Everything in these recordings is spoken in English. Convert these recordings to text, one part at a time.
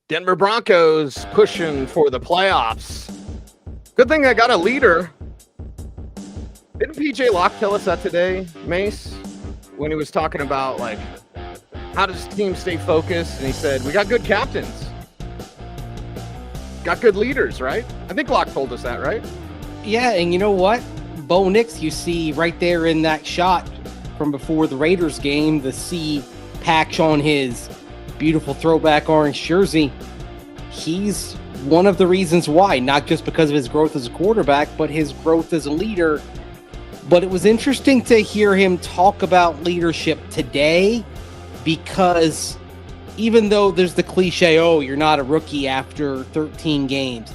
Denver Broncos pushing for the playoffs. Good thing I got a leader. Didn't PJ Locke tell us that today, Mace? When he was talking about, like, how does the team stay focused? And he said, we got good captains. Got good leaders, right? I think Locke told us that, right? Yeah, and you know what? Bo Nix, you see right there in that shot from before the Raiders game, the C patch on his beautiful throwback orange jersey. He's one of the reasons why, not just because of his growth as a quarterback, but his growth as a leader. But it was interesting to hear him talk about leadership today, because even though there's the cliche, oh, you're not a rookie after 13 games,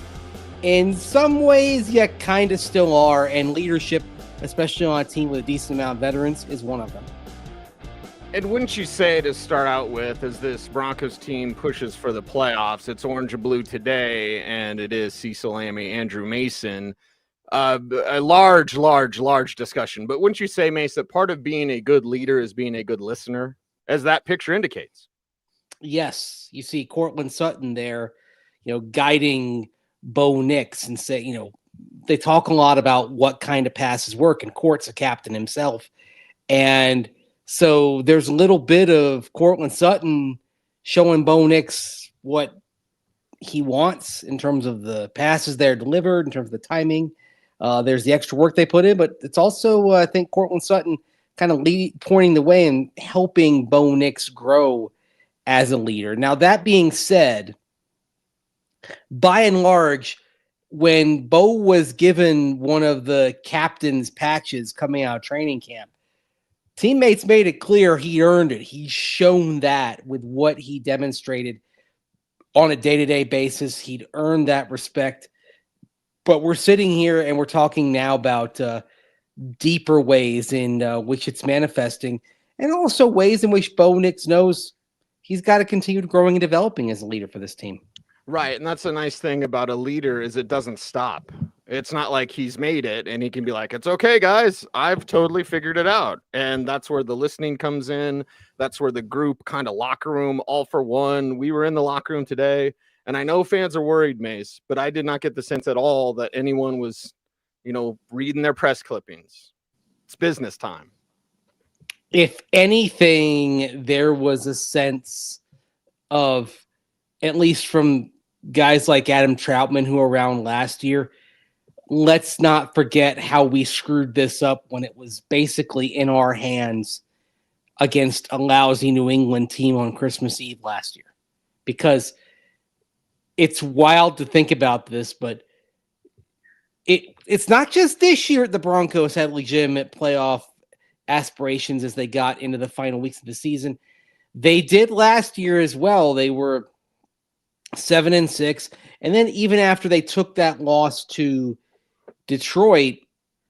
in some ways you kind of still are, and leadership, especially on a team with a decent amount of veterans, is one of them. And wouldn't you say, to start out with, as this Broncos team pushes for the playoffs, it's orange and blue today, and it is Cecil, Lammey, Andrew Mason. A large discussion. But wouldn't you say, Mace, that part of being a good leader is being a good listener, as that picture indicates? Yes, you see Courtland Sutton there, guiding Bo Nix, and say, they talk a lot about what kind of passes work, and Court's a captain himself. And so there's a little bit of Courtland Sutton showing Bo Nix what he wants in terms of the passes they're delivered, in terms of the timing. There's the extra work they put in, but it's also, I think, Courtland Sutton kind of pointing the way and helping Bo Nix grow as a leader. Now, that being said, by and large, when Bo was given one of the captain's patches coming out of training camp, teammates made it clear he earned it. He's shown that with what he demonstrated on a day-to-day basis. He'd earned that respect. But we're sitting here and we're talking now about deeper ways in which it's manifesting, and also ways in which Bo Nix knows he's got to continue growing and developing as a leader for this team. Right, and that's a nice thing about a leader, is it doesn't stop. It's not like he's made it and he can be like, it's okay, guys, I've totally figured it out. And that's where the listening comes in. That's where the group kind of locker room, all for one. We were in the locker room today, and I know fans are worried, Mace, but I did not get the sense at all that anyone was, reading their press clippings. It's business time. If anything, there was a sense of, at least from guys like Adam Troutman, who were around last year, let's not forget how we screwed this up when it was basically in our hands against a lousy New England team on Christmas Eve last year. Because it's wild to think about this, but it's not just this year the Broncos had legitimate playoff aspirations as they got into the final weeks of the season. They did last year as well. They were 7-6, and then even after they took that loss to Detroit,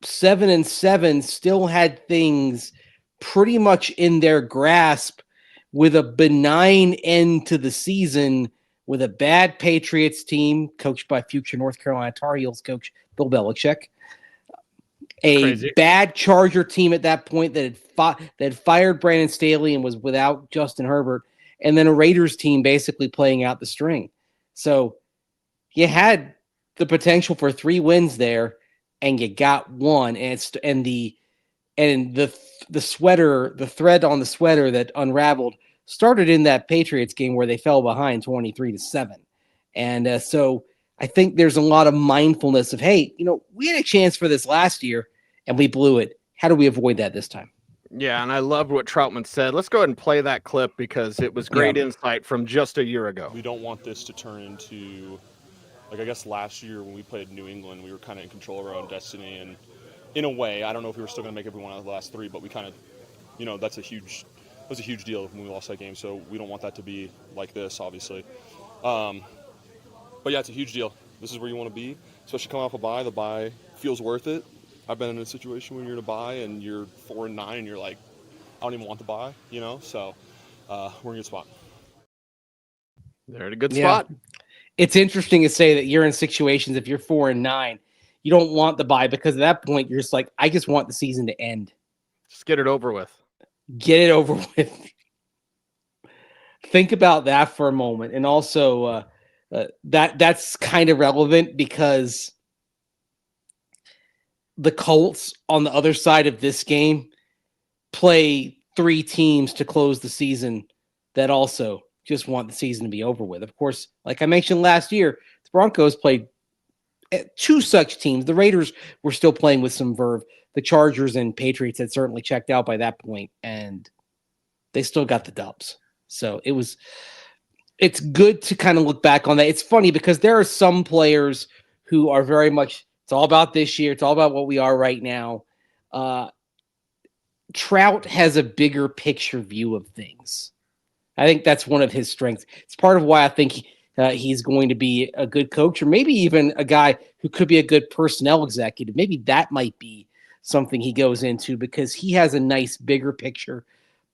7-7, still had things pretty much in their grasp, with a benign end to the season, with a bad Patriots team coached by future North Carolina Tar Heels coach Bill Belichick, bad Charger team at that point that had fired Brandon Staley and was without Justin Herbert, and then a Raiders team basically playing out the string. So you had the potential for 3 wins there, and you got one. And the sweater, the thread on the sweater that unraveled started in that Patriots game where they fell behind 23-7. And so I think there's a lot of mindfulness of, hey, we had a chance for this last year and we blew it. How do we avoid that this time? Yeah, and I loved what Troutman said. Let's go ahead and play that clip because it was great insight from just a year ago. We don't want this to turn into, I guess last year when we played New England, we were kind of in control of our own destiny. And in a way, I don't know if we were still going to make everyone out of the last 3, but we kind of, that was a huge deal when we lost that game. So we don't want that to be like this, obviously. But yeah, it's a huge deal. This is where you want to be, especially coming off a bye. The bye feels worth it. I've been in a situation when you're in a bye and you're 4-9 and you're like, I don't even want the bye, So we're in a good spot. They're in a good spot. It's interesting to say that you're in situations, if you're 4-9, you don't want the bye, because at that point you're just like, I just want the season to end. Just get it over with. Get it over with. Think about that for a moment. And also, that's kind of relevant because the Colts on the other side of this game play 3 teams to close the season that also just want the season to be over with. Of course, like I mentioned last year, the Broncos played 2 such teams. The Raiders were still playing with some verve. The Chargers and Patriots had certainly checked out by that point, and they still got the dubs. So it's good to kind of look back on that. It's funny because there are some players who are very much, it's all about this year. It's all about what we are right now. Trout has a bigger picture view of things. I think that's one of his strengths. It's part of why I think he's going to be a good coach, or maybe even a guy who could be a good personnel executive. Maybe that might be something he goes into because he has a nice bigger picture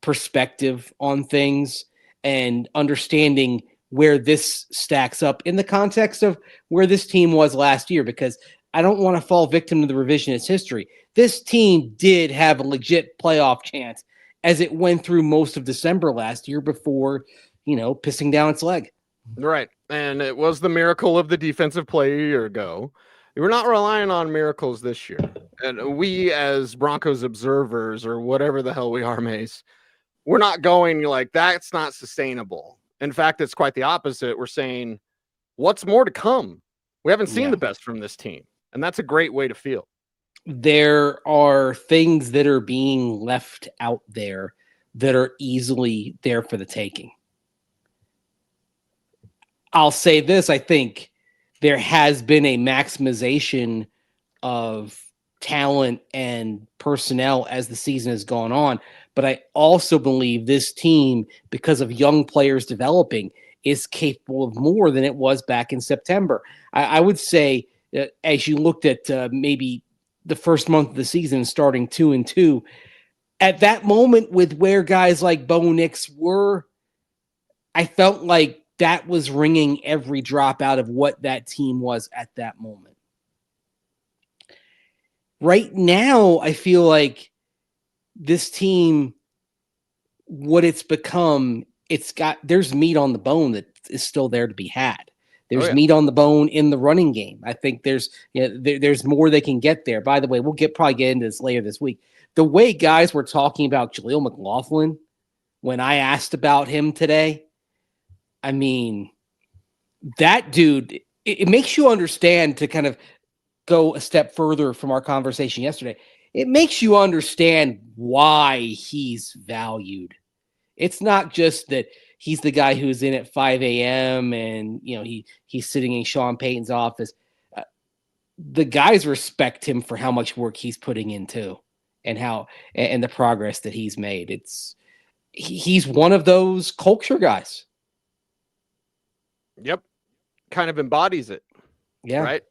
perspective on things and understanding where this stacks up in the context of where this team was last year, because I don't want to fall victim to the revisionist history. This team did have a legit playoff chance as it went through most of December last year before, pissing down its leg. Right. And it was the miracle of the defensive play a year ago. We're not relying on miracles this year. And we, as Broncos observers or whatever the hell we are, Mace, we're not going like, that's not sustainable. In fact, it's quite the opposite. We're saying, what's more to come? We haven't seen the best from this team. And that's a great way to feel. There are things that are being left out there that are easily there for the taking. I'll say this, I think there has been a maximization of talent and personnel as the season has gone on, but I also believe this team, because of young players developing, is capable of more than it was back in September. I would say, as you looked at maybe the first month of the season starting 2-2, at that moment with where guys like Bo Nix were, I felt like that was ringing every drop out of what that team was at that moment. Right now, I feel like this team, what it's become, there's meat on the bone that is still there to be had. There's meat on the bone in the running game. I think there's more they can get there. By the way, we'll probably get into this later this week. The way guys were talking about Jaleel McLaughlin when I asked about him today, I mean, that dude, it makes you understand, to kind of go a step further from our conversation yesterday. It makes you understand why he's valued. It's not just that he's the guy who's in at 5 a.m. and, he's sitting in Sean Payton's office. The guys respect him for how much work he's putting into and the progress that he's made. He's one of those culture guys. Yep. Kind of embodies it. Yeah. Right.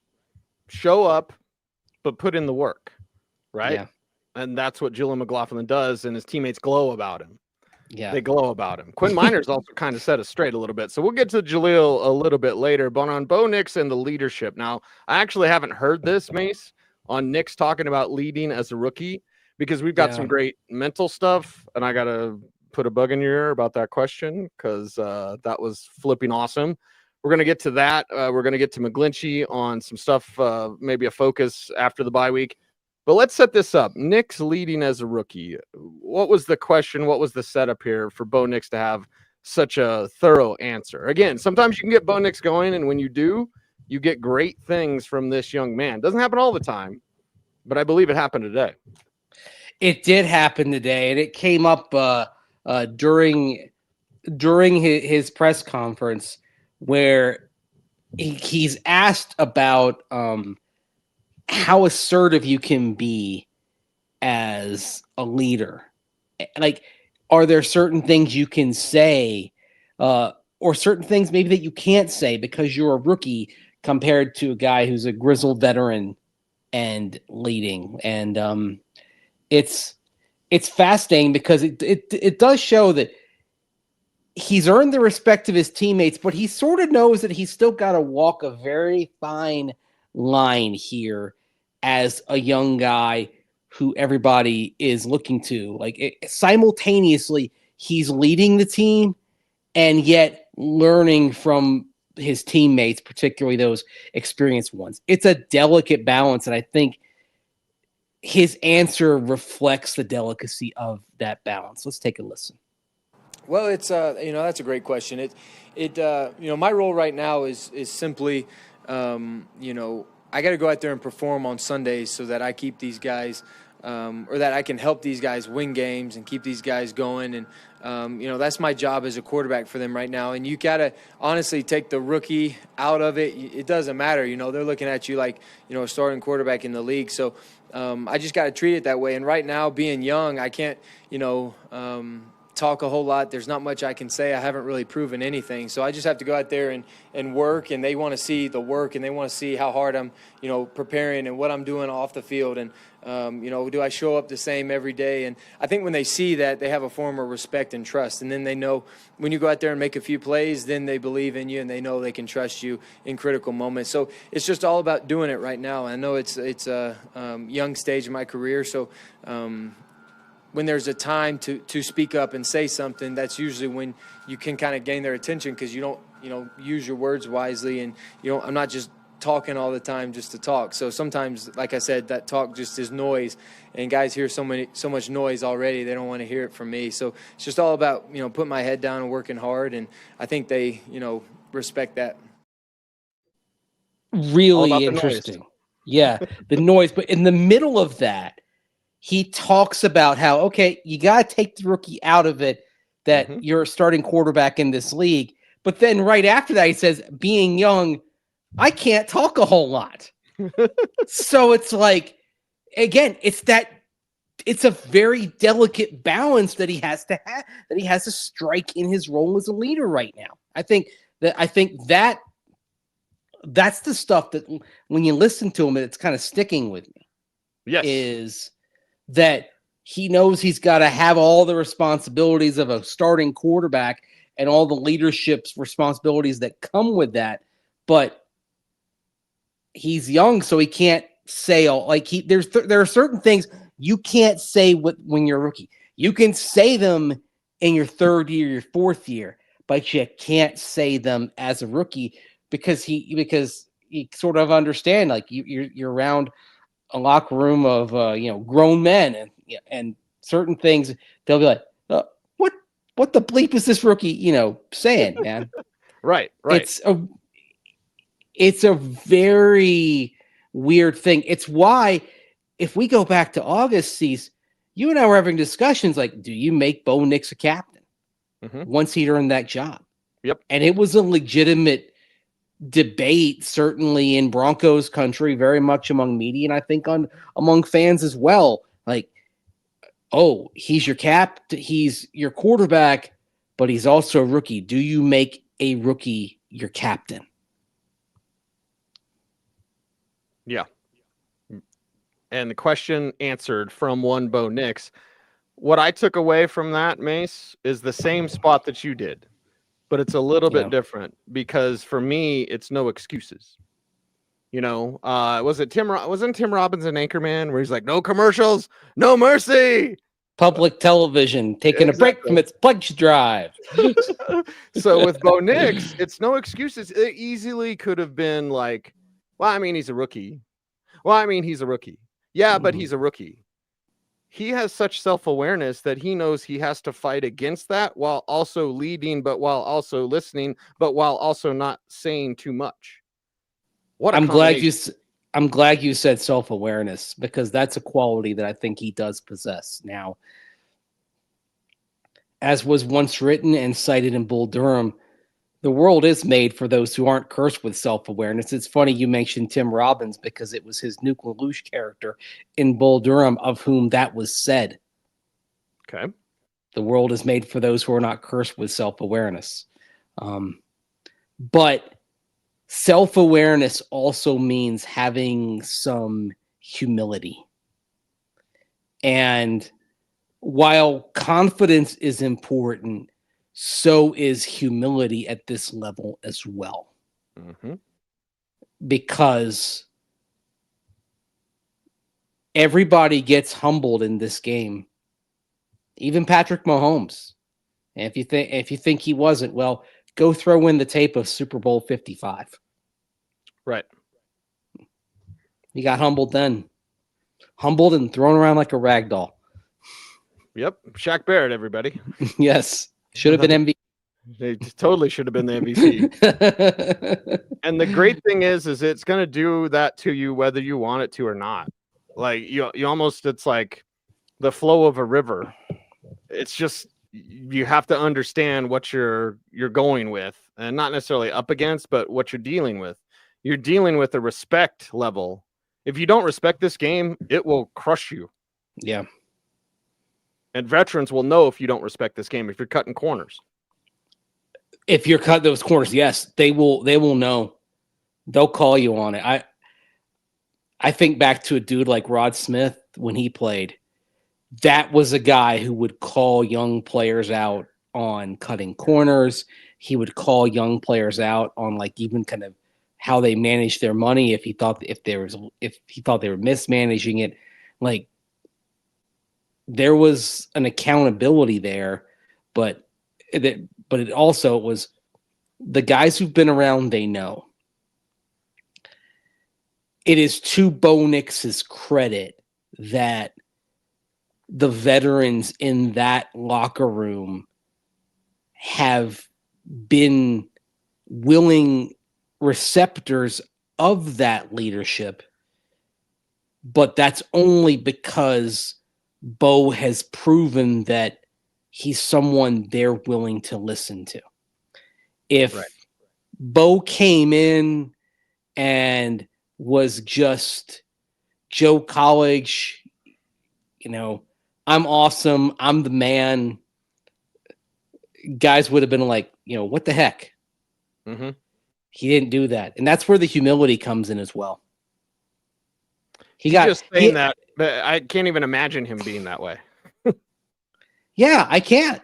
Show up, but put in the work. Right. Yeah. And that's what Jaleel McLaughlin does. And his teammates glow about him. Yeah. They glow about him. Quinn Miners also kind of set us straight a little bit. So we'll get to Jaleel a little bit later. But on Bo Nix and the leadership. Now, I actually haven't heard this, Mace, on Nix talking about leading as a rookie, because we've got some great mental stuff. And I got to put a bug in your ear about that question, because that was flipping awesome. We're going to get to that. We're going to get to McGlinchey on some stuff, maybe a focus after the bye week. But let's set this up. Nix leading as a rookie. What was the question? What was the setup here for Bo Nix to have such a thorough answer? Again, sometimes you can get Bo Nix going, and when you do, you get great things from this young man. Doesn't happen all the time, but I believe it happened today. It did happen today, and it came up during his press conference, where he's asked about how assertive you can be as a leader. Like, are there certain things you can say or certain things maybe that you can't say because you're a rookie compared to a guy who's a grizzled veteran and leading? And it's fascinating because it does show that he's earned the respect of his teammates, but he sort of knows that he's still got to walk a very fine line here as a young guy who everybody is looking to. Like, simultaneously, he's leading the team and yet learning from his teammates, particularly those experienced ones. It's a delicate balance, and I think his answer reflects the delicacy of that balance. Let's take a listen. Well, it's that's a great question. My role right now is simply, I got to go out there and perform on Sundays so that I keep these guys, or that I can help these guys win games and keep these guys going. And that's my job as a quarterback for them right now. And you got to honestly take the rookie out of it. It doesn't matter. They're looking at you like, a starting quarterback in the league. So I just got to treat it that way. And right now, being young, I can't, talk a whole lot. There's not much I can say. I haven't really proven anything. So I just have to go out there and work, and they want to see the work, and they want to see how hard I'm, preparing and what I'm doing off the field. And, do I show up the same every day? And I think when they see that, they have a form of respect and trust. And then they know when you go out there and make a few plays, then they believe in you and they know they can trust you in critical moments. So it's just all about doing it right now. I know it's a young stage of my career. So, when there's a time to speak up and say something, that's usually when you can kind of gain their attention, because you don't, use your words wisely, and I'm not just talking all the time just to talk. So sometimes, like I said, that talk just is noise, and guys hear so much noise already, they don't want to hear it from me. So it's just all about, putting my head down and working hard, and I think they, respect that. Really interesting. Yeah, the noise. But in the middle of that, he talks about how, okay, you got to take the rookie out of it, that you're a starting quarterback in this league. But then right after that, he says, being young, I can't talk a whole lot. So it's like, again, it's a very delicate balance that he has to have, that he has to strike in his role as a leader right now. I think that that's the stuff that when you listen to him, it's kind of sticking with me. Yes. Is that he knows he's got to have all the responsibilities of a starting quarterback and all the leadership's responsibilities that come with that. But he's young, so he can't say all, like there are certain things you can't say when you're a rookie. You can say them in your third year, your fourth year, but you can't say them as a rookie because you sort of understand, like you're around a locker room of grown men, and certain things they'll be like, what the bleep is this rookie saying, man? Right. It's a very weird thing. It's why, if we go back to August, Cease, you and I were having discussions like, do you make Bo Nix a captain once he earned that job? Yep. And it was a legitimate debate, certainly in Broncos country, very much among media, and I think among fans as well. Like, oh, he's he's your quarterback, but he's also a rookie. Do you make a rookie your captain? Yeah. And the question answered from one Bo Nix. What I took away from that, Mace, is the same spot that you did, but it's a little bit different, because for me, it's no excuses. Wasn't Tim Robbins an Anchorman where he's like, no commercials, no mercy? Public television taking a break from its pledge drive. So with Bo Nix, it's no excuses. It easily could have been like, well, I mean, he's a rookie. Yeah, but he's a rookie. He has such self-awareness that he knows he has to fight against that while also leading, but while also listening, but while also not saying too much. I'm glad you said self-awareness, because that's a quality that I think he does possess. Now, as was once written and cited in Bull Durham, the world is made for those who aren't cursed with self-awareness. It's funny you mentioned Tim Robbins, because it was his Nuke LaLoosh character in Bull Durham of whom that was said. Okay. The world is made for those who are not cursed with self-awareness. But self-awareness also means having some humility. And while confidence is important, so is humility at this level as well. Because everybody gets humbled in this game. Even Patrick Mahomes. And if you think he wasn't, well, Go throw in the tape of Super Bowl 55. Right. He got humbled then. Humbled and thrown around like a rag doll. Yep. Shaq Barrett, everybody. Yes. Should have been MVP. They totally should have been the MVP. And the great thing is it's going to do that to you whether you want it to or not. Like you almost, it's like the flow of a river. It's just, you have to understand what you're going with, and not necessarily up against, but what you're dealing with. You're dealing with a respect level. If you don't respect this game, it will crush you. Yeah. And veterans will know if you don't respect this game, if you're cutting corners. If you're cutting those corners, yes, they will know. They'll call you on it. I think back to a dude like Rod Smith when he played. That was a guy who would call young players out on cutting corners. He would call young players out on like even kind of how they managed their money. If he thought they were mismanaging it, like there was an accountability there, but it also was the guys who've been around, they know. It is to Bo Nix's credit that the veterans in that locker room have been willing receptors of that leadership, but that's only because Bo has proven that he's someone they're willing to listen to. If Bo came in and was just Joe College, I'm awesome, I'm the man, guys would have been like, what the heck? Mm-hmm. He didn't do that. And that's where the humility comes in as well. Just saying that, but I can't even imagine him being that way. Yeah, I can't.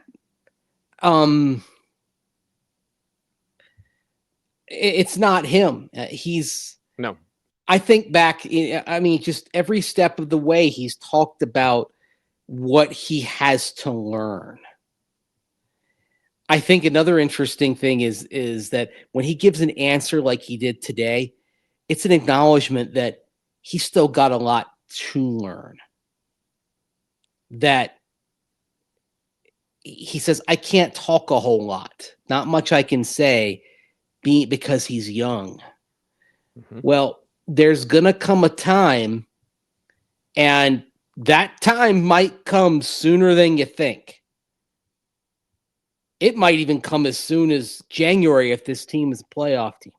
It's not him. No. I think back, just every step of the way he's talked about what he has to learn. I think another interesting thing is that when he gives an answer like he did today, it's an acknowledgement that he's still got a lot to learn. That he says, I can't talk a whole lot. Not much I can say because he's young. Mm-hmm. Well, there's going to come a time, and that time might come sooner than you think. It might even come as soon as January if this team is a playoff team.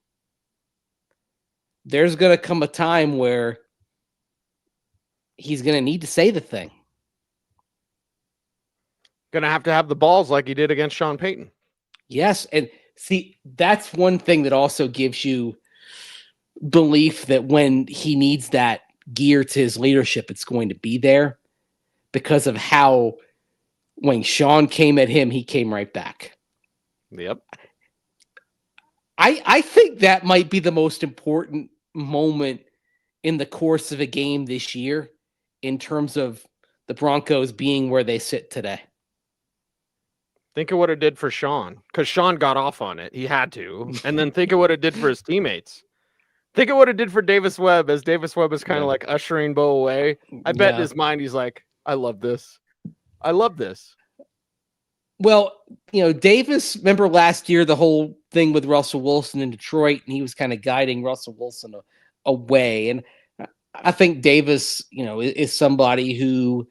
There's going to come a time where he's going to need to say the thing. Going to have the balls like he did against Sean Payton. Yes, and see, that's one thing that also gives you belief that when he needs that gear to his leadership, it's going to be there, because of how when Sean came at him, he came right back. Yep. I think that might be the most important moment in the course of a game this year in terms of the Broncos being where they sit today. Think of what it did for Sean, because Sean got off on it. He had to. And then think of what it did for his teammates. Think of what it did for Davis Webb, as Davis Webb is kind of like ushering Bo away. I bet in his mind he's like, I love this. I love this. Well, Davis, remember last year, the whole thing with Russell Wilson in Detroit, and he was kind of guiding Russell Wilson away. And I think Davis, is somebody who,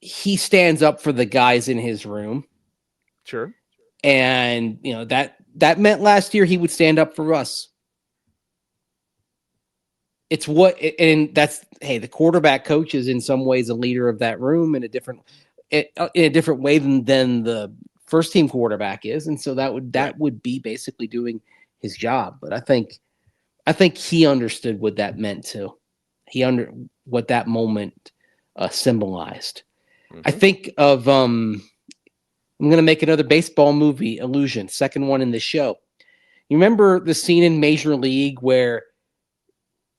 he stands up for the guys in his room. Sure. And, that meant last year he would stand up for us. It's the quarterback coach is in some ways a leader of that room in a different way than the first team quarterback is. And so that would be basically doing his job. But I think he understood what that meant too. What that moment symbolized. Mm-hmm. I think of, I'm going to make another baseball movie allusion, second one in the show. You remember the scene in Major League where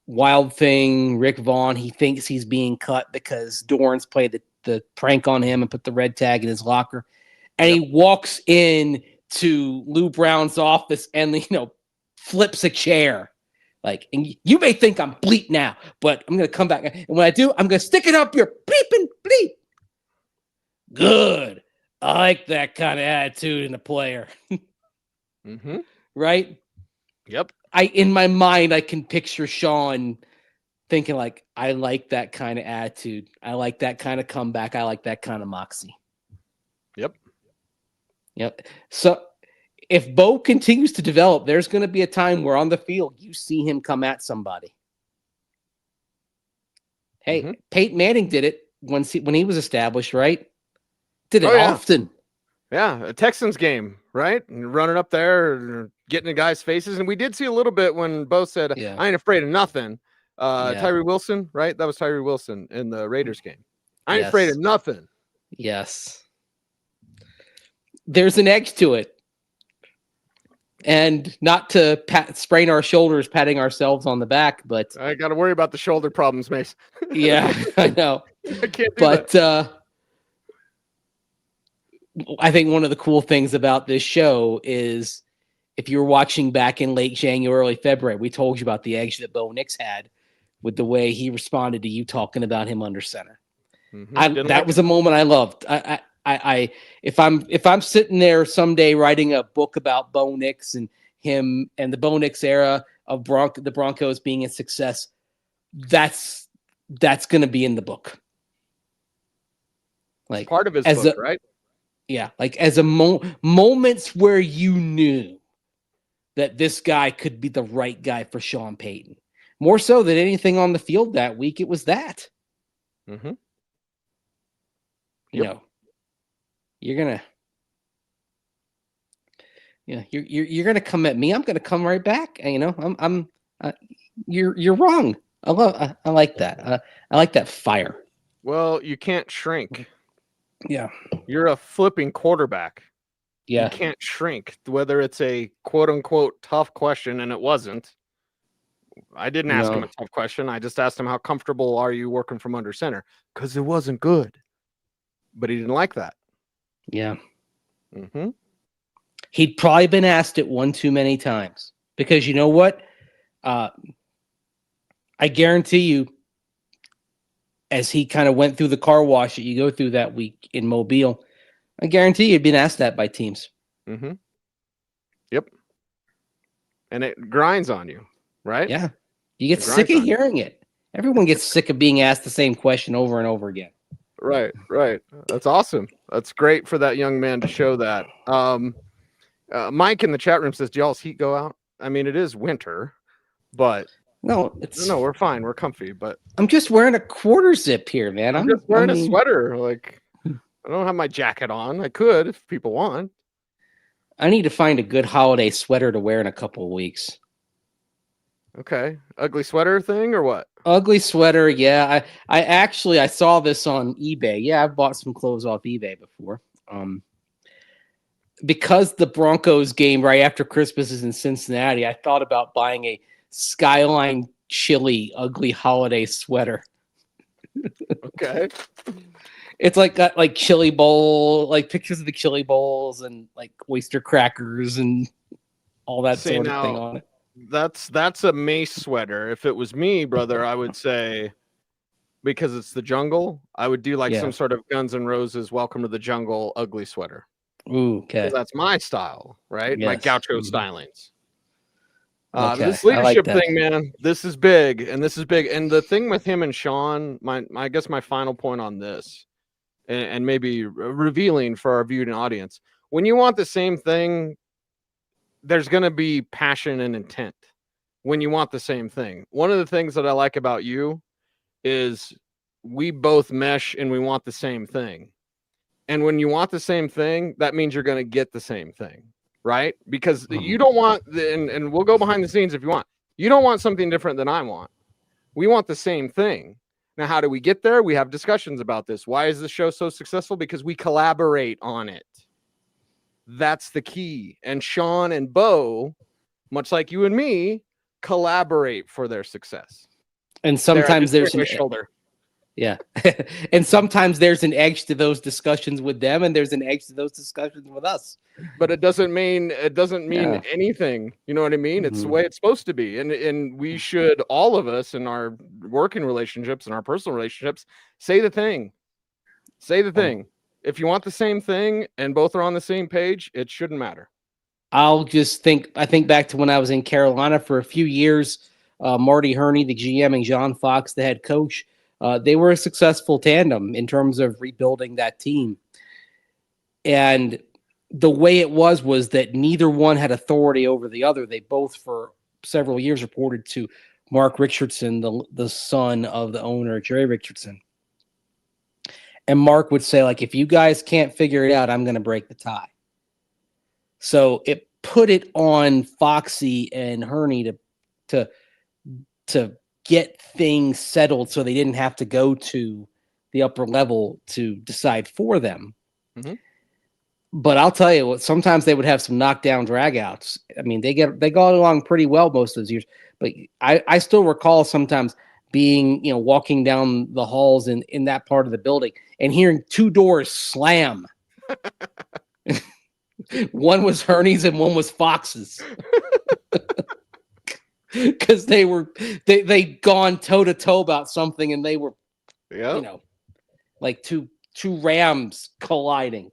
Wild Thing, Rick Vaughn, he thinks he's being cut because Dorrance played the prank on him and put the red tag in his locker. And he walks in to Lou Brown's office and, flips a chair. Like, and you may think I'm bleep now, but I'm going to come back. And when I do, I'm going to stick it up your bleeping bleep. Good. I like that kind of attitude in a player. Mm-hmm. Right? Yep. In my mind, I can picture Sean thinking like, I like that kind of attitude. I like that kind of comeback. I like that kind of moxie. Yep. So if Bo continues to develop, there's going to be a time where on the field, you see him come at somebody. Hey, Peyton Manning did it when he was established, right? Did it often. Yeah, a Texans game, right? And running up there, getting in guys' faces. And we did see a little bit when Bo said, I ain't afraid of nothing. Tyree Wilson, right? That was Tyree Wilson in the Raiders game. I ain't afraid of nothing. Yes. There's an edge to it. And not to sprain our shoulders, patting ourselves on the back, but I got to worry about the shoulder problems, Mace. Yeah, I know. I can't do that. I think one of the cool things about this show is if you were watching back in late January, early February, we told you about the edge that Bo Nix had with the way he responded to you talking about him under center. That was a moment I loved. If I'm sitting there someday writing a book about Bo Nix and him and the Bo Nix era of the Broncos being a success, that's going to be in the book. Like part of his book, right? Yeah, like as a moments where you knew that this guy could be the right guy for Sean Payton. More so than anything on the field that week, it was that. Mm-hmm. You know, you're gonna come at me. I'm gonna come right back. And, you're wrong. I like that. I like that fire. Well, you can't shrink. Yeah. You're a flipping quarterback. Yeah. You can't shrink, whether it's a quote unquote tough question, and it wasn't. I didn't ask him a tough question. I just asked him, how comfortable are you working from under center? Because it wasn't good. But he didn't like that. Yeah. Mm-hmm. He'd probably been asked it one too many times. Because you know what? I guarantee you, as he kind of went through the car wash that you go through that week in Mobile, I guarantee you'd been asked that by teams. Mm-hmm. Yep. And it grinds on you, right? Yeah. You get sick of hearing it. Everyone gets sick of being asked the same question over and over again. Right. That's awesome. That's great for that young man to show that. Mike in the chat room says, do y'all's heat go out? I mean, it is winter, but... No, we're fine. We're comfy, but I'm just wearing a quarter zip here, man. I'm just wearing a sweater. Like, I don't have my jacket on. I could if people want. I need to find a good holiday sweater to wear in a couple of weeks. Okay. Ugly sweater thing or what? Ugly sweater. Yeah. I saw this on eBay. Yeah. I've bought some clothes off eBay before. Because the Broncos game right after Christmas is in Cincinnati, I thought about buying a Skyline chili ugly holiday sweater. Okay. It's like got like chili bowl, like pictures of the chili bowls and like oyster crackers and all that sort of thing on it. That's a Mace sweater. If it was me, brother, I would say, because it's the jungle, I would do like some sort of Guns N' Roses Welcome to the Jungle ugly sweater. Ooh, okay. That's my style, right? Yes. My gaucho stylings. Okay. This leadership thing, man, this is big, and this is big. And the thing with him and Sean, I guess my final point on this, and maybe revealing for our viewing audience, when you want the same thing, there's going to be passion and intent when you want the same thing. One of the things that I like about you is we both mesh and we want the same thing. And when you want the same thing, that means you're going to get the same thing. Right? Because you don't want, and we'll go behind the scenes if you want. You don't want something different than I want. We want the same thing. Now, how do we get there? We have discussions about this. Why is this show so successful? Because we collaborate on it. That's the key. And Sean and Bo, much like you and me, collaborate for their success. And sometimes there's a shoulder. Yeah. And sometimes there's an edge to those discussions with them, and there's an edge to those discussions with us. But it doesn't mean Yeah. anything. You know what I mean? It's the Mhm. way it's supposed to be. And we should, all of us in our working relationships and our personal relationships, say the thing. Say the thing. If you want the same thing and both are on the same page, it shouldn't matter. I think back to when I was in Carolina for a few years. Marty Herney, the GM, and John Fox, the head coach, they were a successful tandem in terms of rebuilding that team. And the way it was that neither one had authority over the other. They both, for several years, reported to Mark Richardson, the son of the owner, Jerry Richardson. And Mark would say, like, if you guys can't figure it out, I'm going to break the tie. So it put it on Foxy and Herney to get things settled so they didn't have to go to the upper level to decide for them. Mhm. But I'll tell you what, sometimes they would have some knockdown dragouts. I mean, they got along pretty well most of those years. But I still recall sometimes being, walking down the halls in that part of the building and hearing two doors slam. One was Herney's and one was Fox's. Because they'd gone toe to toe about something, and they were, like two rams colliding.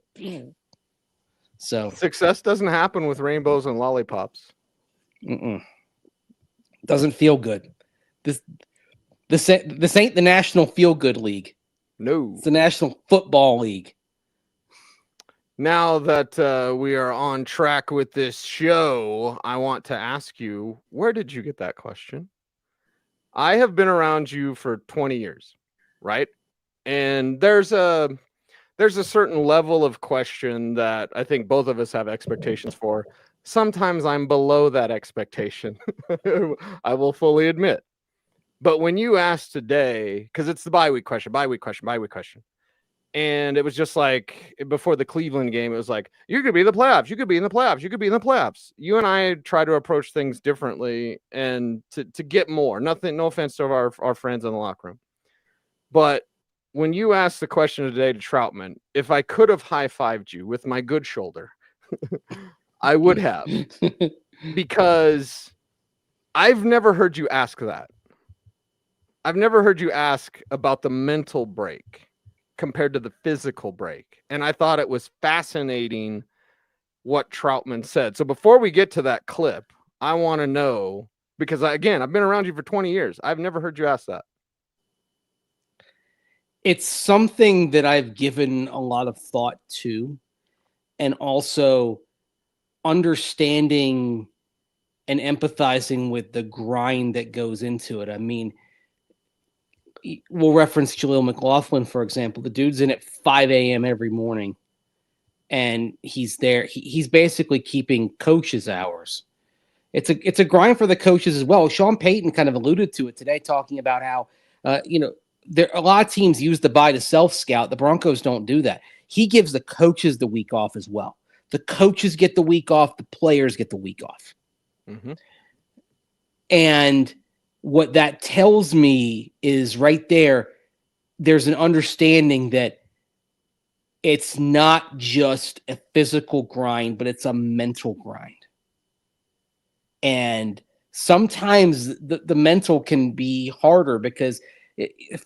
So Success doesn't happen with rainbows and lollipops. Doesn't feel good. This ain't the National Feel Good League. No, It's the National Football League. Now that we are on track with this show, I want to ask you, where did you get that question? I have been around you for 20 years, right? And there's a certain level of question that I think both of us have expectations for. Sometimes I'm below that expectation. I will fully admit. But when you asked today, because it's the bye week question, and it was just like before the Cleveland game, it was like, you could be in the playoffs, you could be in the playoffs, you could be in the playoffs. You and I try to approach things differently and to get more. Nothing, no offense to our friends in the locker room. But when you asked the question today to Troutman, if I could have high-fived you with my good shoulder, I would have. Because I've never heard you ask that. I've never heard you ask about the mental break compared to the physical break. And I thought it was fascinating what Troutman said. So before we get to that clip, I want to know, because I've been around you for 20 years. I've never heard you ask that. It's something that I've given a lot of thought to, and also understanding and empathizing with the grind that goes into it. I mean, we'll reference Jaleel McLaughlin, for example. The dude's in at 5 a.m. every morning, and he's there. He's basically keeping coaches' hours. It's a grind for the coaches as well. Sean Payton kind of alluded to it today, talking about how, there a lot of teams use the bye to self-scout. The Broncos don't do that. He gives the coaches the week off as well. The coaches get the week off. The players get the week off. Mm-hmm. And what that tells me is right there's an understanding that it's not just a physical grind, but it's a mental grind. And sometimes the mental can be harder because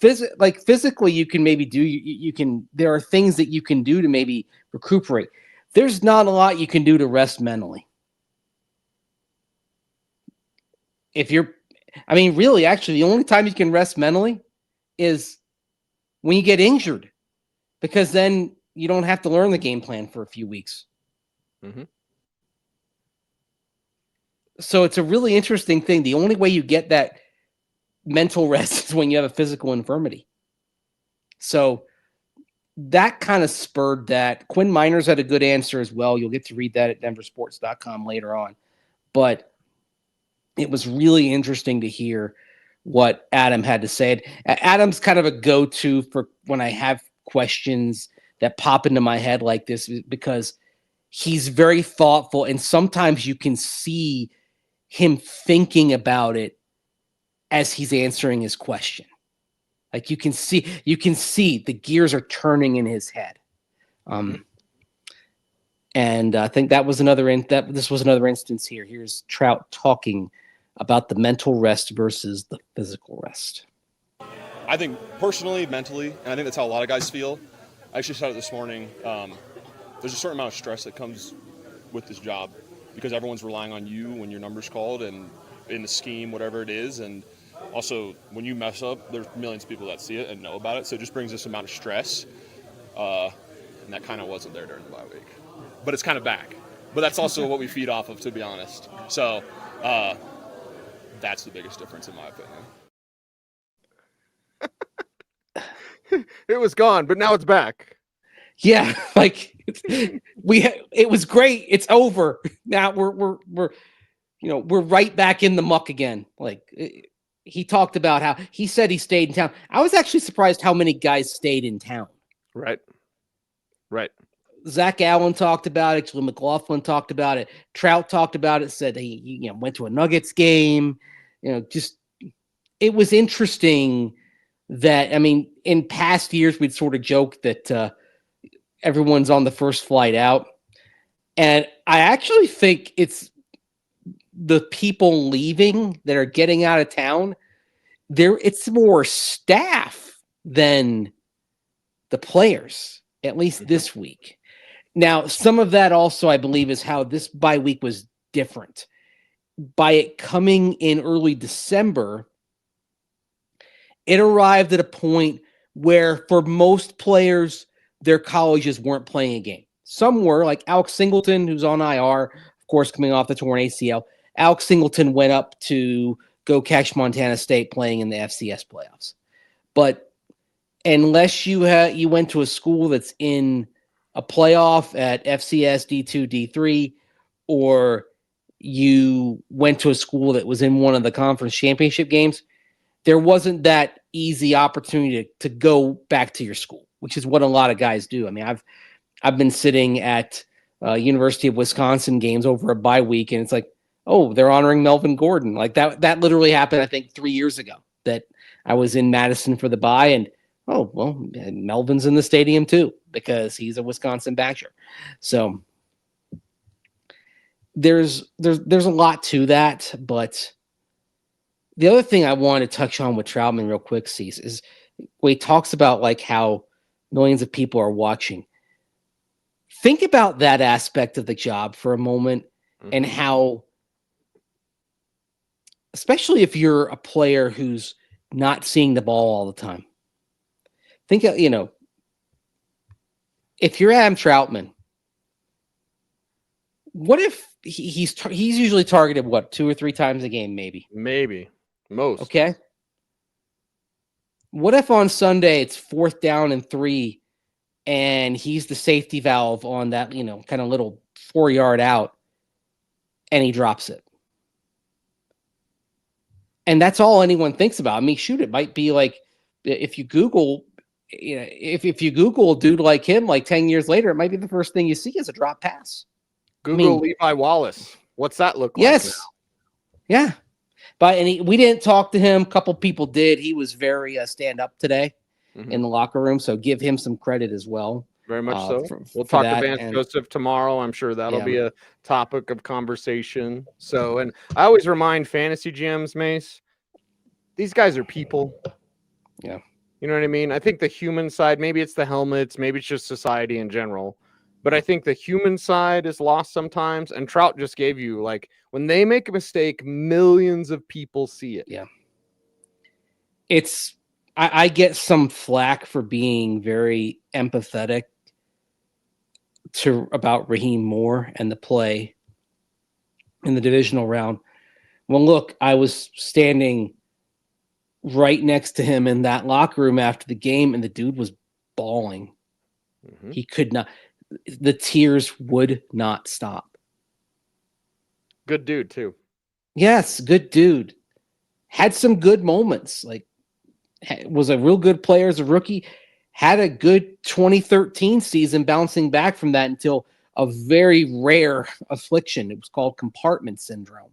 physically you can maybe there are things that you can do to maybe recuperate. There's not a lot you can do to rest mentally. Really, actually, the only time you can rest mentally is when you get injured, because then you don't have to learn the game plan for a few weeks. Mm-hmm. So it's a really interesting thing. The only way you get that mental rest is when you have a physical infirmity. So that kind of spurred that. Quinn Miners had a good answer as well. You'll get to read that at denversports.com later on. But it was really interesting to hear what Adam had to say. Adam's kind of a go-to for when I have questions that pop into my head like this, because he's very thoughtful, and sometimes you can see him thinking about it as he's answering his question. Like you can see the gears are turning in his head. And I think that was this was another instance here. Here's Trout talking about the mental rest versus the physical rest. I think personally, mentally, and I think that's how a lot of guys feel. I actually said it this morning. There's a certain amount of stress that comes with this job because everyone's relying on you when your number's called and in the scheme, whatever it is. And also, when you mess up, there's millions of people that see it and know about it. So it just brings this amount of stress. And that kind of wasn't there during the bye week. But it's kind of back. But that's also what we feed off of, to be honest. So that's the biggest difference, in my opinion. It was gone, but now it's back. Yeah, like it was great. It's over. Now we're right back in the muck again. Like he talked about how he said he stayed in town. I was actually surprised how many guys stayed in town. Right. Zach Allen talked about it. Jim McLaughlin talked about it. Trout talked about it. Said he went to a Nuggets game. Just it was interesting that in past years we'd sort of joked that everyone's on the first flight out, and I actually think it's the people leaving that are getting out of town. It's more staff than the players, at least this week. Now, some of that also, I believe, is how this bye week was different. By it coming in early December, it arrived at a point where, for most players, their colleges weren't playing a game. Some were, like Alex Singleton, who's on IR, of course, coming off the torn ACL. Alex Singleton went up to go catch Montana State playing in the FCS playoffs. But unless you went to a school that's in a playoff at FCS D2, D3, or you went to a school that was in one of the conference championship games, there wasn't that easy opportunity to go back to your school, which is what a lot of guys do. I've been sitting at University of Wisconsin games over a bye week, and it's like, oh, they're honoring Melvin Gordon. Like that literally happened, I think, 3 years ago, that I was in Madison for the bye, and oh, well, Melvin's in the stadium too because he's a Wisconsin Badger. So there's a lot to that, but the other thing I want to touch on with Troutman real quick, Cease, is when he talks about like how millions of people are watching. Think about that aspect of the job for a moment and how, especially if you're a player who's not seeing the ball all the time. Think, if you're Adam Troutman, what if he's usually targeted, 2 or 3 times a game, maybe? Maybe. Most. Okay. What if on Sunday it's 4th down and 3 and he's the safety valve on that, kind of little 4-yard out and he drops it? And that's all anyone thinks about. Shoot, it might be like if you Google, if you Google a dude like him, like 10 years later, it might be the first thing you see is a drop pass. Google Levi Wallace. What's that look like? Yes. Now? Yeah. But we didn't talk to him. A couple people did. He was very stand up today in the locker room. So give him some credit as well. Very much so. We'll for talk to Vance Joseph tomorrow. I'm sure that'll be a topic of conversation. So, and I always remind fantasy GMs, Mace, these guys are people. Yeah. You know what I mean? I think the human side, maybe it's the helmets, maybe it's just society in general. But I think the human side is lost sometimes. And Trout just gave you, like, when they make a mistake, millions of people see it. Yeah. I get some flack for being very empathetic about Raheem Moore and the play in the divisional round. Well, look, I was standing right next to him in that locker room after the game, and the dude was bawling. He could not. The tears would not stop. Good dude, too. Yes, good dude. Had some good moments. Like, was a real good player as a rookie. Had a good 2013 season bouncing back from that until a very rare affliction. It was called compartment syndrome.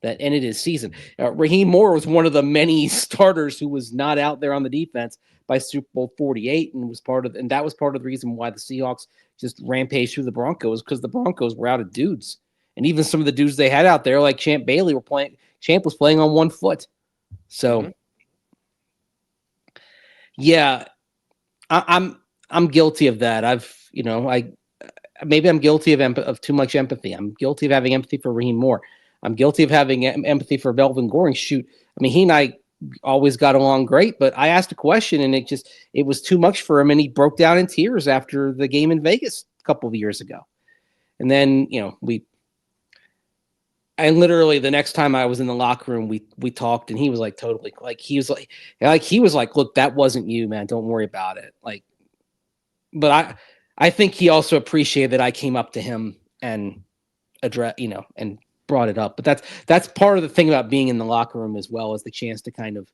that ended his season. Raheem Moore was one of the many starters who was not out there on the defense by Super Bowl 48, and that was part of the reason why the Seahawks just rampaged through the Broncos, because the Broncos were out of dudes. And even some of the dudes they had out there, like Champ Bailey, Champ was playing on one foot. So, yeah, I'm guilty of that. Maybe I'm guilty of too much empathy. I'm guilty of having empathy for Raheem Moore. I'm guilty of having empathy for Melvin Gordon. Shoot, I mean, he and I always got along great, but I asked a question and it was too much for him, and he broke down in tears after the game in Vegas a couple of years ago. And then, and literally the next time I was in the locker room, we talked, and he was like totally he was like, look, that wasn't you, man. Don't worry about it. But I think he also appreciated that I came up to him and and brought it up. But that's part of the thing about being in the locker room as well, as the chance to kind of,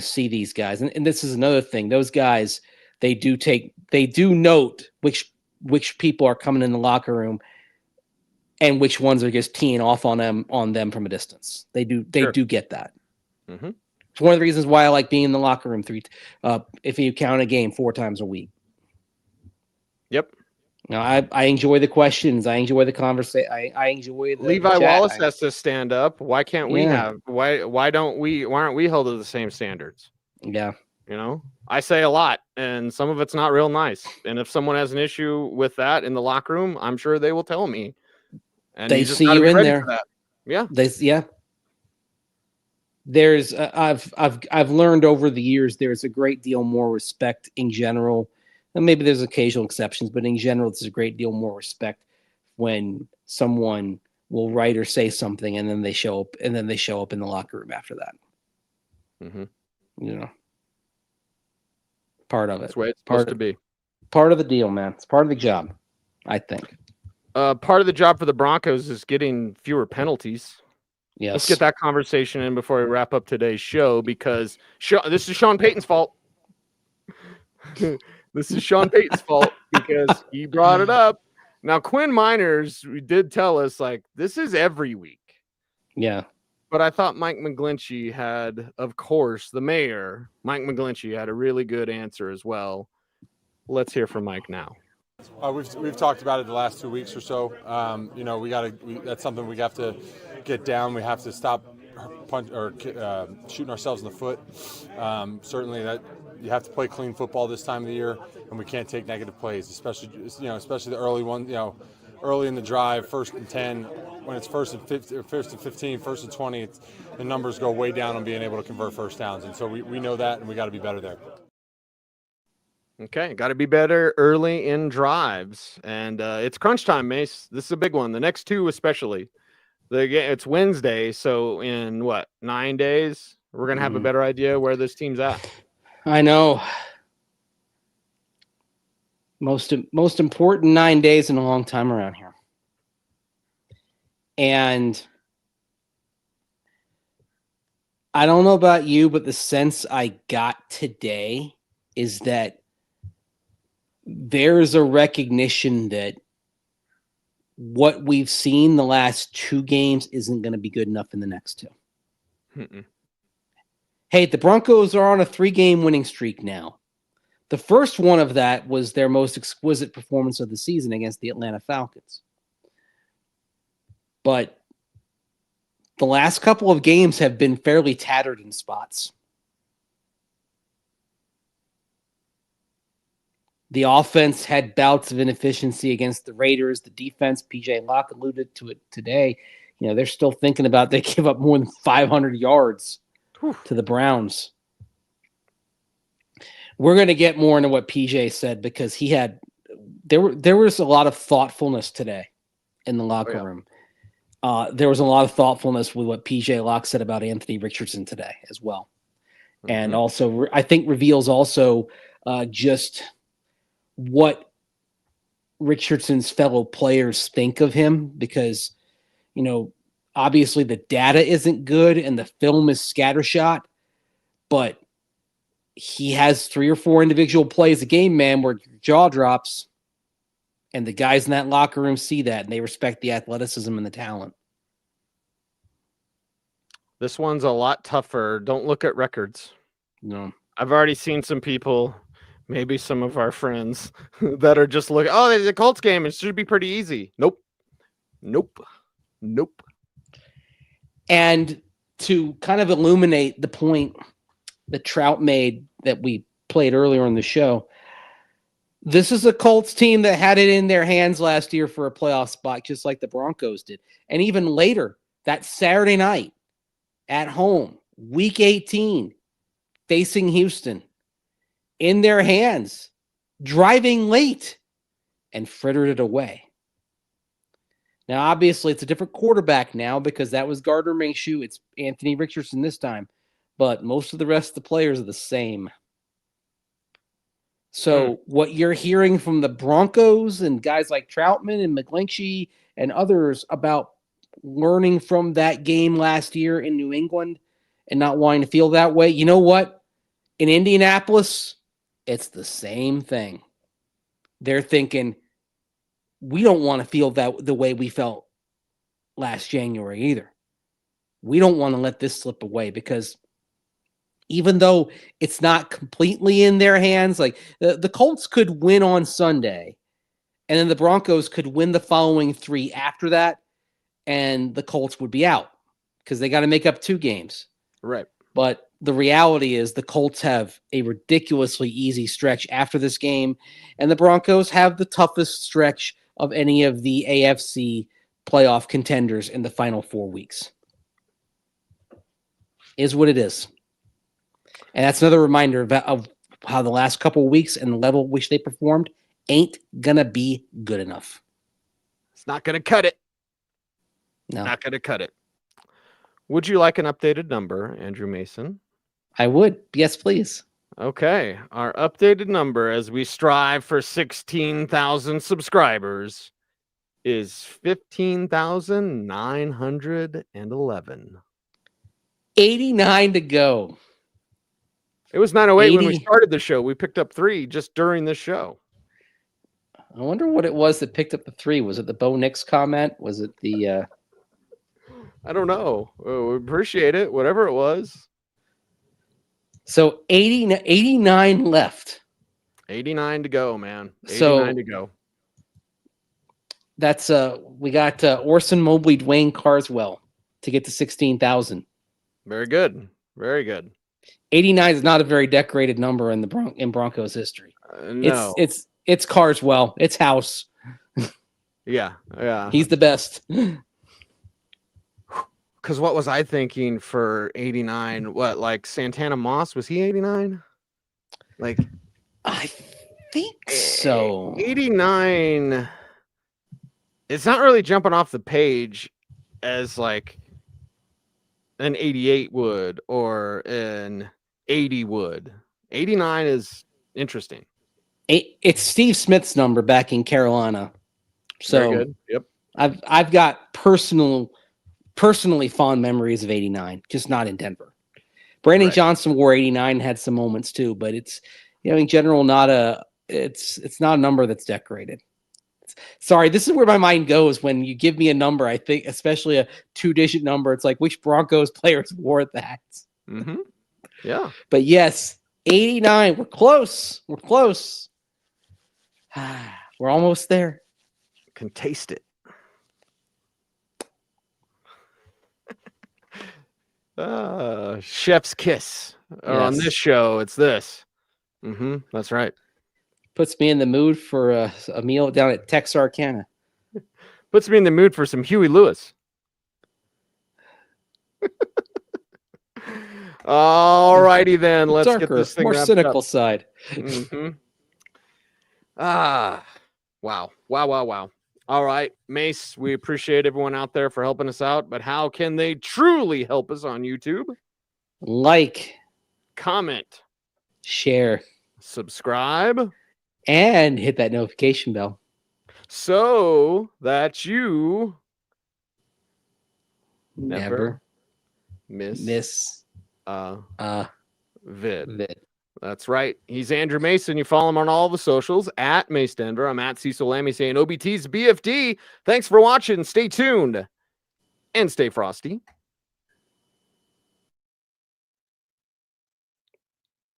see these guys. And this is another thing. Those guys, they do note which people are coming in the locker room and which ones are just teeing off on them from a distance. They do get that. Mm-hmm. It's one of the reasons why I like being in the locker room if you count a game 4 times a week. Yep. Now, I enjoy the questions. I enjoy the conversation. I enjoy the Levi chat. Wallace has to stand up. Why can't we why aren't we held to the same standards? Yeah. I say a lot, and some of it's not real nice. And if someone has an issue with that in the locker room, I'm sure they will tell me. And they see you in there. Yeah. There's I've learned over the years there's a great deal more respect in general. And maybe there's occasional exceptions, but in general, there's a great deal more respect when someone will write or say something and then they show up in the locker room after that. Mm-hmm. Part of it. That's the way it's supposed to be. Part of the deal, man. It's part of the job, I think. Part of the job for the Broncos is getting fewer penalties. Yes. Let's get that conversation in before we wrap up today's show, because this is Sean Payton's fault. This is Sean Payton's fault because he brought it up. Now, Quinn Miners did tell us, this is every week. Yeah. But I thought Mike McGlinchey had, of course, the mayor, Mike McGlinchey, had a really good answer as well. Let's hear from Mike now. We've talked about it the last 2 weeks or so. That's something we have to get down. We have to stop shooting ourselves in the foot. Certainly that you have to play clean football this time of the year, and we can't take negative plays, especially the early one. Early in the drive, 1st and 10, when it's 1st and 15, 1st and 20, the numbers go way down on being able to convert first downs, and so we know that, and we got to be better there. Okay, got to be better early in drives, and it's crunch time, Mace. This is a big one. The next 2 especially. It's Wednesday, so in 9 days, we're gonna have a better idea where this team's at. I know. Most important 9 days in a long time around here. And I don't know about you, but the sense I got today is that there's a recognition that what we've seen the last 2 games isn't going to be good enough in the next 2. Mm-mm. Hey, the Broncos are on a 3-game winning streak now. The first one of that was their most exquisite performance of the season against the Atlanta Falcons. But the last couple of games have been fairly tattered in spots. The offense had bouts of inefficiency against the Raiders. The defense, PJ Locke alluded to it today. They're still thinking about they give up more than 500 yards to the Browns. We're going to get more into what PJ said because there was a lot of thoughtfulness today in the locker room. There was a lot of thoughtfulness with what PJ Locke said about Anthony Richardson today as well. Mm-hmm. And also, I think reveals also just what Richardson's fellow players think of him because, obviously the data isn't good and the film is scattershot, but he has 3 or 4 individual plays a game, man, where your jaw drops, and the guys in that locker room see that, and they respect the athleticism and the talent. This one's a lot tougher. Don't look at records. No. I've already seen some people, maybe some of our friends, that are just looking, oh, there's a Colts game. It should be pretty easy. Nope. And to kind of illuminate the point that Trout made that we played earlier in the show, this is a Colts team that had it in their hands last year for a playoff spot, just like the Broncos did. And even later, that Saturday night at home, week 18, facing Houston, in their hands, driving late, and frittered it away. Now, obviously, it's a different quarterback now because that was Gardner Minshew. It's Anthony Richardson this time. But most of the rest of the players are the same. So what you're hearing from the Broncos and guys like Troutman and McGlinchey and others about learning from that game last year in New England and not wanting to feel that way, you know what? In Indianapolis, it's the same thing. They're thinking, we don't want to feel that the way we felt last January either. We don't want to let this slip away because even though it's not completely in their hands, like the Colts could win on Sunday, and then the Broncos could win the following 3 after that, and the Colts would be out because they got to make up 2 games. Right. But the reality is the Colts have a ridiculously easy stretch after this game, and the Broncos have the toughest stretch of any of the AFC playoff contenders in the final 4 weeks. Is what it is. And that's another reminder of how the last couple of weeks and the level at which they performed ain't going to be good enough. It's not going to cut it. No. Not going to cut it. Would you like an updated number, Andrew Mason? I would. Yes, please. Okay. Our updated number as we strive for 16,000 subscribers is 15,911. 89 to go. It was 908 when we 80. started the show. We picked up 3 just during this show. I wonder what it was that picked up the 3. Was it the Bo Nix comment? Was it the... I don't know. We appreciate it. Whatever it was. So 89 left. 89 to go, man. So 89 to go. That's we got Orson Mobley, Dwayne Carswell to get to 16,000. Very good. Very good. 89 is not a very decorated number in in Broncos history. No. It's Carswell. It's House. Yeah. He's the best. Because what was I thinking for 89? What, like Santana Moss? Was he 89? Like, I think so. 89. It's not really jumping off the page as like an 88 would or an 80 would. 89 is interesting. It's Steve Smith's number back in Carolina. So very good. Yep. I've got personally fond memories of 89, just not in Denver. Brandon Johnson wore 89 and had some moments too, but it's, in general, it's not a number that's decorated. Sorry, this is where my mind goes when you give me a number. I think, especially a 2-digit number, it's like which Broncos players wore that. Mm-hmm. Yeah. But yes, 89. We're close. We're close. We're almost there. Can taste it. Chef's kiss. Yes. On this show, it's this. Mm-hmm. That's right. Puts me in the mood for a meal down at Texarkana. Puts me in the mood for some Huey Lewis. All righty then. Let's Darker, get this thing more cynical side. Mm-hmm. Wow. All right, Mace, we appreciate everyone out there for helping us out, but how can they truly help us on YouTube? Like, comment, share, subscribe, and hit that notification bell so that you never miss vid. That's right. He's Andrew Mason. You follow him on all the socials at Mace Denver. I'm at Cecil Lammey saying OBT's BFD. Thanks for watching. Stay tuned and stay frosty.